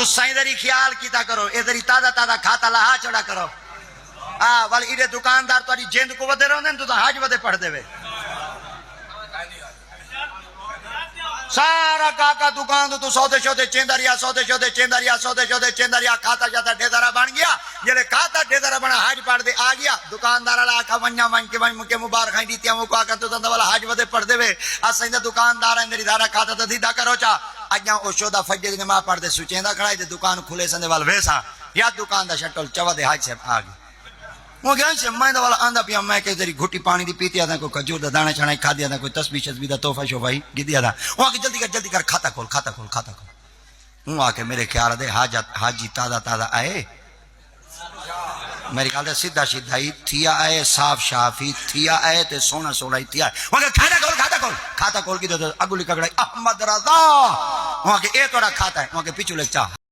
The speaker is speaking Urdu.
تو سائیں دری خیال کیتا کرو اے دری تازہ تازہ کھاتا لہا چڑا کرو والی ایڈے دکاندار تاری جیند کو ودے رہو دیں تو حج ودے پڑھ دے وے سارا کاکا دکان تو سودے شودے چیندریا سودے شودے چیندریا سودے شودے چیندریا کھاتا جاتا ڈیدارا بن گیا جلے کھاتا ڈیدارا بنا حج پڑھ دے آ گیا دکاندار والا آکھا ونیا ون کے ون کے مبارک ہیں دیتیاں وہ کو آکھا تو تند والا حج ودے پڑھ دے وے اسیں دکاندار ہیں میری دارا کھاتا تے دیدا کرو چا اجاں او شودا فجر نے ما پڑھ دے سچیندا کھڑائی تے دکان کھلے سندے وال ویسا یا دکان دا شٹل چوا دے حج سے آ گیا وہ گیا سے میں والا آندا پیا میں کہ تیری گھٹی پانی دی پیتی آدا کوئی کھجور دا دانا چنا کھا دیا تھا کوئی تسبیح شسبیح دا تحفہ شوفائی گدیا تھا وہ کہ جلدی کر کھاتا کھول کھاتا کھول کھاتا کھول وہ آ کے میرے خیال دے حاجی تازہ تازہ آئے میرے خیال دے سیدھا سیدھا ہی تھیا آئے صاف شاف ہی تھیا آئے تے سونا سونا ہی تھیا وہ کہ کھاتا کھول کی تو اگو لکھا گڑا احمد رضا وہ کہ اے توڑا کھاتا ہے وہ کہ پیچھو لکھ چاہ